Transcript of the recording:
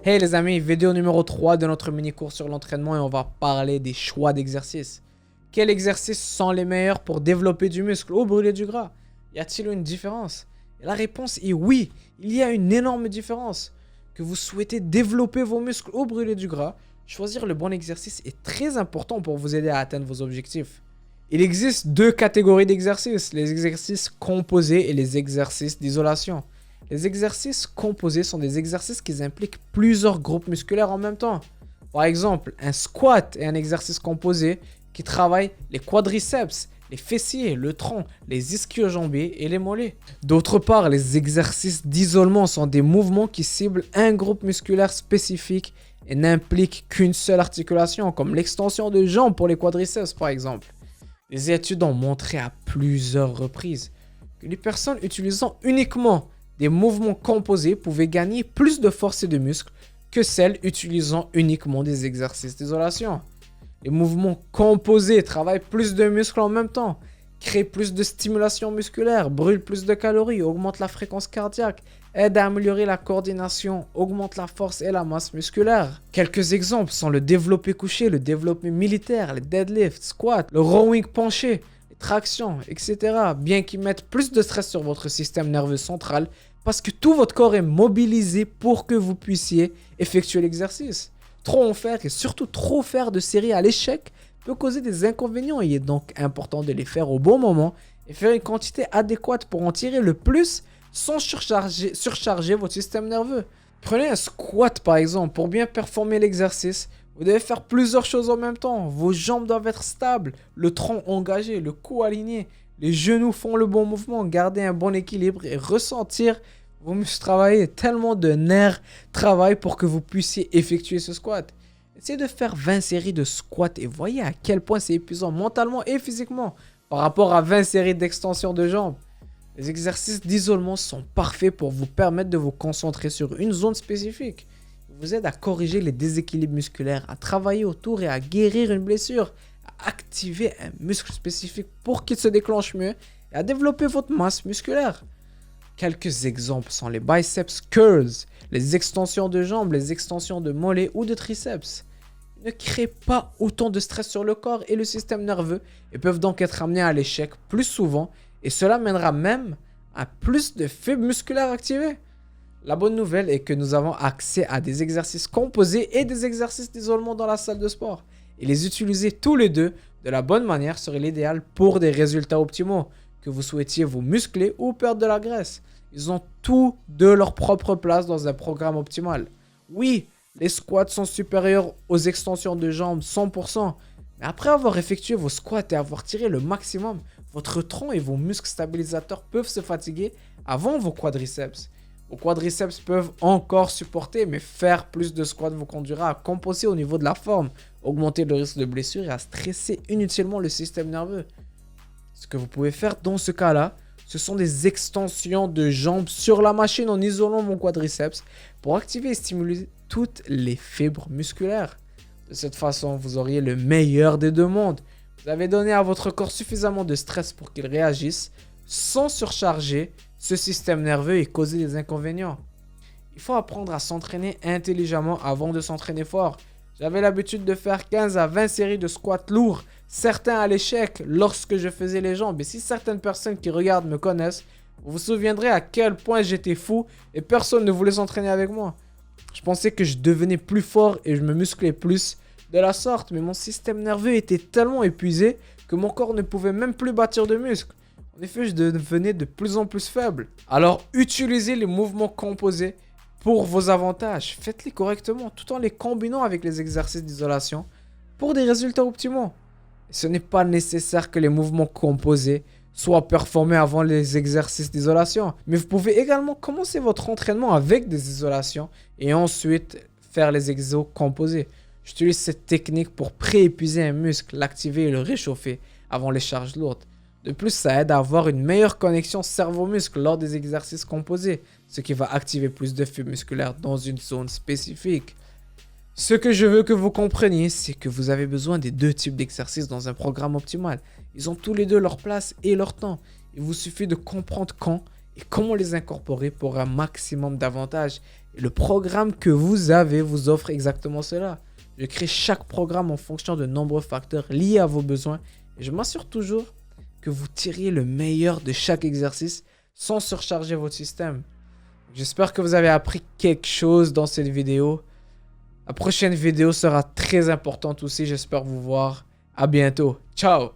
Hey les amis, vidéo numéro 3 de notre mini-cours sur l'entraînement et on va parler des choix d'exercices. Quels exercices sont les meilleurs pour développer du muscle ou brûler du gras? Y a-t-il une différence? Et la réponse est oui, il y a une énorme différence. Que vous souhaitez développer vos muscles ou brûler du gras, choisir le bon exercice est très important pour vous aider à atteindre vos objectifs. Il existe deux catégories d'exercices, les exercices composés et les exercices d'isolation. Les exercices composés sont des exercices qui impliquent plusieurs groupes musculaires en même temps. Par exemple, un squat est un exercice composé qui travaille les quadriceps, les fessiers, le tronc, les ischio-jambiers et les mollets. D'autre part, les exercices d'isolement sont des mouvements qui ciblent un groupe musculaire spécifique et n'impliquent qu'une seule articulation, comme l'extension de jambes pour les quadriceps par exemple. Les études ont montré à plusieurs reprises que les personnes utilisant uniquement des mouvements composés pouvaient gagner plus de force et de muscles que celles utilisant uniquement des exercices d'isolation. Les mouvements composés travaillent plus de muscles en même temps, créent plus de stimulation musculaire, brûlent plus de calories, augmentent la fréquence cardiaque, aident à améliorer la coordination, augmentent la force et la masse musculaire. Quelques exemples sont le développé couché, le développé militaire, les deadlifts, squats, le rowing penché, les tractions, etc. Bien qu'ils mettent plus de stress sur votre système nerveux central parce que tout votre corps est mobilisé pour que vous puissiez effectuer l'exercice. Trop en faire et surtout trop faire de séries à l'échec peut causer des inconvénients. Il est donc important de les faire au bon moment et faire une quantité adéquate pour en tirer le plus sans surcharger votre système nerveux. Prenez un squat par exemple. Pour bien performer l'exercice, vous devez faire plusieurs choses en même temps. Vos jambes doivent être stables, le tronc engagé, le cou aligné. Les genoux font le bon mouvement, gardez un bon équilibre et ressentir vos muscles travailler. Tellement de nerfs travaillent pour que vous puissiez effectuer ce squat. Essayez de faire 20 séries de squats et voyez à quel point c'est épuisant mentalement et physiquement par rapport à 20 séries d'extension de jambes. Les exercices d'isolement sont parfaits pour vous permettre de vous concentrer sur une zone spécifique. Ils vous aident à corriger les déséquilibres musculaires, à travailler autour et à guérir une blessure, à activer un muscle spécifique pour qu'il se déclenche mieux et à développer votre masse musculaire. Quelques exemples sont les biceps curls, les extensions de jambes, les extensions de mollets ou de triceps. Ils ne créent pas autant de stress sur le corps et le système nerveux et peuvent donc être amenés à l'échec plus souvent et cela mènera même à plus de fibres musculaires activées. La bonne nouvelle est que nous avons accès à des exercices composés et des exercices d'isolement dans la salle de sport. Et les utiliser tous les deux de la bonne manière serait l'idéal pour des résultats optimaux, que vous souhaitiez vous muscler ou perdre de la graisse. Ils ont tous de leur propre place dans un programme optimal. Oui, les squats sont supérieurs aux extensions de jambes 100%, mais après avoir effectué vos squats et avoir tiré le maximum, votre tronc et vos muscles stabilisateurs peuvent se fatiguer avant vos quadriceps. Vos quadriceps peuvent encore supporter, mais faire plus de squats vous conduira à compenser au niveau de la forme, augmenter le risque de blessure et à stresser inutilement le système nerveux. Ce que vous pouvez faire dans ce cas-là, ce sont des extensions de jambes sur la machine en isolant vos quadriceps pour activer et stimuler toutes les fibres musculaires. De cette façon, vous auriez le meilleur des deux mondes. Vous avez donné à votre corps suffisamment de stress pour qu'il réagisse sans surcharger ce système nerveux et causer des inconvénients. Il faut apprendre à s'entraîner intelligemment avant de s'entraîner fort. J'avais l'habitude de faire 15 à 20 séries de squats lourds, certains à l'échec lorsque je faisais les jambes. Et si certaines personnes qui regardent me connaissent, vous vous souviendrez à quel point j'étais fou et personne ne voulait s'entraîner avec moi. Je pensais que je devenais plus fort et je me musclais plus de la sorte, mais mon système nerveux était tellement épuisé que mon corps ne pouvait même plus bâtir de muscles. En effet, je devenais de plus en plus faible. Alors, utilisez les mouvements composés pour vos avantages. Faites-les correctement tout en les combinant avec les exercices d'isolation pour des résultats optimaux. Ce n'est pas nécessaire que les mouvements composés soient performés avant les exercices d'isolation, mais vous pouvez également commencer votre entraînement avec des isolations et ensuite faire les exos composés. J'utilise cette technique pour pré-épuiser un muscle, l'activer et le réchauffer avant les charges lourdes. De plus, ça aide à avoir une meilleure connexion cerveau-muscle lors des exercices composés, ce qui va activer plus de fibres musculaires dans une zone spécifique. Ce que je veux que vous compreniez, c'est que vous avez besoin des deux types d'exercices dans un programme optimal. Ils ont tous les deux leur place et leur temps. Il vous suffit de comprendre quand et comment les incorporer pour un maximum d'avantages. Et le programme que vous avez vous offre exactement cela. Je crée chaque programme en fonction de nombreux facteurs liés à vos besoins et je m'assure toujours que vous tiriez le meilleur de chaque exercice sans surcharger votre système. J'espère que vous avez appris quelque chose dans cette vidéo. La prochaine vidéo sera très importante aussi. J'espère vous voir. À bientôt. Ciao!